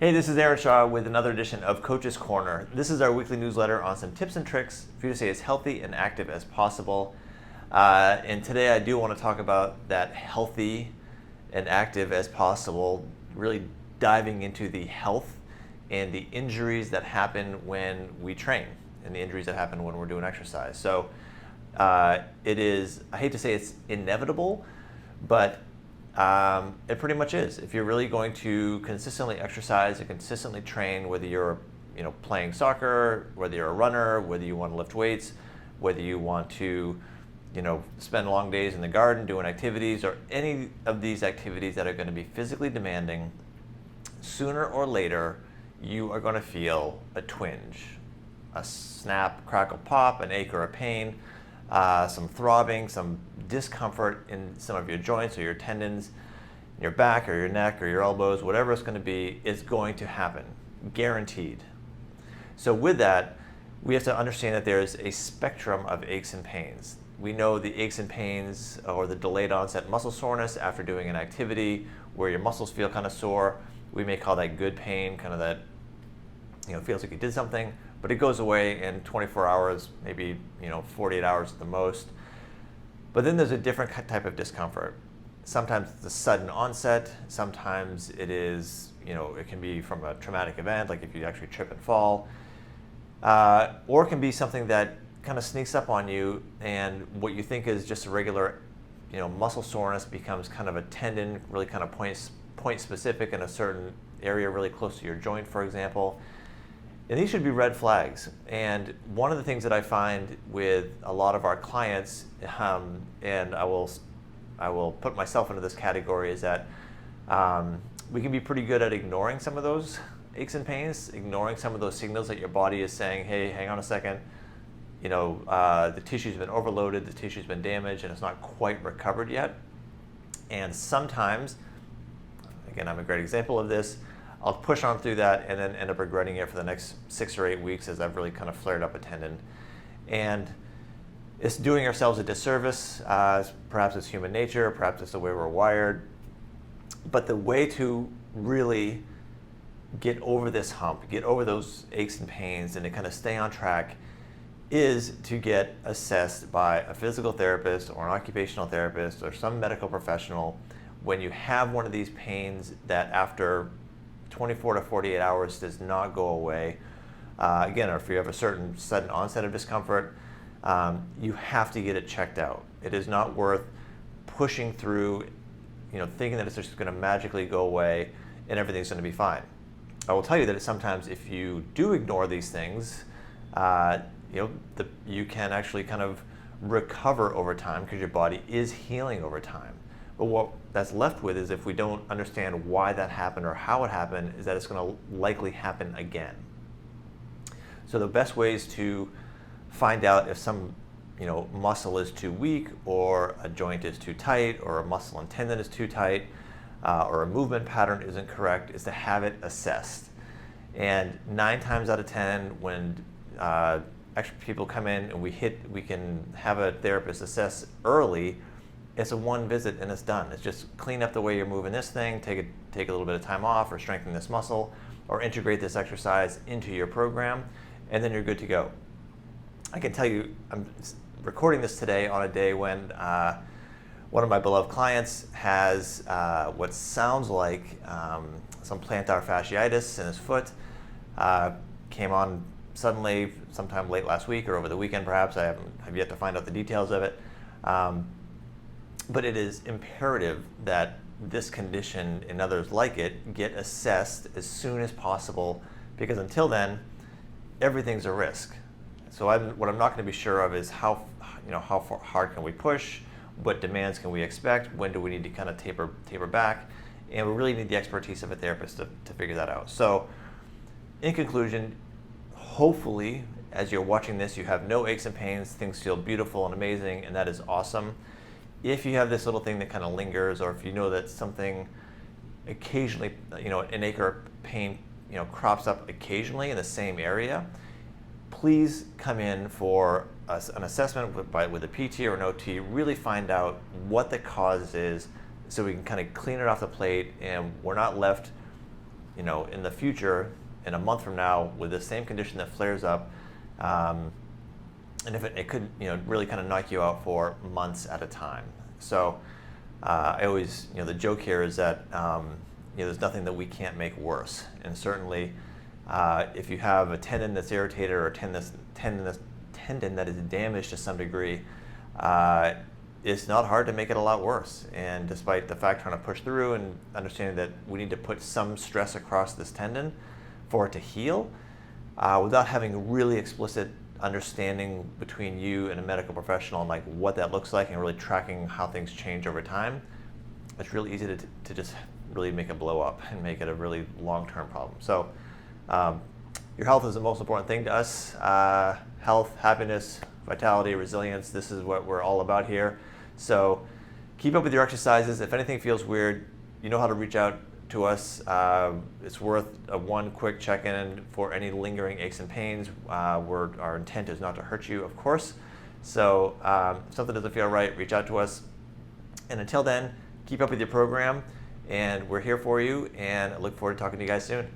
Hey, this is Aaron Shaw with another edition of Coach's Corner. This is our weekly newsletter on some tips and tricks for you to stay as healthy and active as possible. And today I do want to talk about that healthy and active as possible, really diving into the health and the injuries that happen when we train and the injuries that happen when we're doing exercise. So it is, I hate to say it's inevitable, but it pretty much is. If you're really going to consistently exercise and consistently train, whether you're playing soccer, whether you're a runner, whether you want to lift weights, whether you want to spend long days in the garden doing activities, or any of these activities that are going to be physically demanding, sooner or later you are going to feel a twinge, a snap, crackle, pop, an ache or a pain, some throbbing, some discomfort in some of your joints or your tendons, your back or your neck or your elbows, whatever it's going to be, is going to happen, guaranteed. So with that, we have to understand that there's a spectrum of aches and pains. We know the aches and pains or the delayed onset muscle soreness after doing an activity where your muscles feel kind of sore. We may call that good pain, kind of that, feels like you did something, but it goes away in 24 hours, maybe 48 hours at the most. But then there's a different type of discomfort. Sometimes it's a sudden onset. Sometimes it is, it can be from a traumatic event, like if you actually trip and fall. Or it can be something that kind of sneaks up on you, and what you think is just a regular, muscle soreness becomes kind of a tendon, really kind of point specific in a certain area, really close to your joint, for example. And these should be red flags. And one of the things that I find with a lot of our clients, and I will put myself into this category, is that we can be pretty good at ignoring some of those aches and pains, ignoring some of those signals that your body is saying, hey, hang on a second, the tissue's been overloaded, the tissue's been damaged, and it's not quite recovered yet. And sometimes, again, I'm a great example of this, I'll push on through that and then end up regretting it for the next 6 or 8 weeks as I've really kind of flared up a tendon. And it's doing ourselves a disservice. Perhaps it's human nature, perhaps it's the way we're wired. But the way to really get over this hump, get over those aches and pains, and to kind of stay on track is to get assessed by a physical therapist or an occupational therapist or some medical professional when you have one of these pains that after 24 to 48 hours does not go away. Again, or if you have a certain sudden onset of discomfort, you have to get it checked out. It is not worth pushing through, thinking that it's just going to magically go away and everything's going to be fine. I will tell you that sometimes if you do ignore these things, you can actually kind of recover over time because your body is healing over time. But what that's left with is, if we don't understand why that happened or how it happened, is that it's going to likely happen again. So the best ways to find out if some muscle is too weak, or a joint is too tight, or a muscle and tendon is too tight, or a movement pattern isn't correct, is to have it assessed. And 9 times out of 10, when extra people come in and we can have a therapist assess early, it's a one visit and it's done. It's just clean up the way you're moving this thing, take a little bit of time off, or strengthen this muscle, or integrate this exercise into your program, and then you're good to go. I can tell you, I'm recording this today on a day when one of my beloved clients has what sounds like some plantar fasciitis in his foot. Came on suddenly sometime late last week or over the weekend perhaps. I have yet to find out the details of it. But it is imperative that this condition and others like it get assessed as soon as possible, because until then, everything's a risk. So what I'm not going to be sure of is how far hard can we push, what demands can we expect, when do we need to kind of taper back, and we really need the expertise of a therapist to figure that out. So in conclusion, hopefully as you're watching this, you have no aches and pains, things feel beautiful and amazing, and that is awesome. If you have this little thing that kind of lingers, or if you know that something occasionally, an ache or pain, crops up occasionally in the same area, please come in for an assessment with a PT or an OT. Really find out what the cause is, so we can kind of clean it off the plate, and we're not left in the future, in a month from now, with the same condition that flares up, and if it could, really kind of knock you out for months at a time. So I always, the joke here is that there's nothing that we can't make worse. And certainly, if you have a tendon that's irritated or a tendon that is damaged to some degree, it's not hard to make it a lot worse. And despite the fact trying to push through and understanding that we need to put some stress across this tendon for it to heal, without having a really explicit understanding between you and a medical professional and like what that looks like and really tracking how things change over time, it's really easy to just really make it blow up and make it a really long-term problem. So your health is the most important thing to us. Health, happiness, vitality, resilience, this is what we're all about here. So keep up with your exercises. If anything feels weird, you know how to reach out to us. It's worth one quick check-in for any lingering aches and pains. Our intent is not to hurt you, of course. So if something doesn't feel right, reach out to us. And until then, keep up with your program, and we're here for you, and I look forward to talking to you guys soon.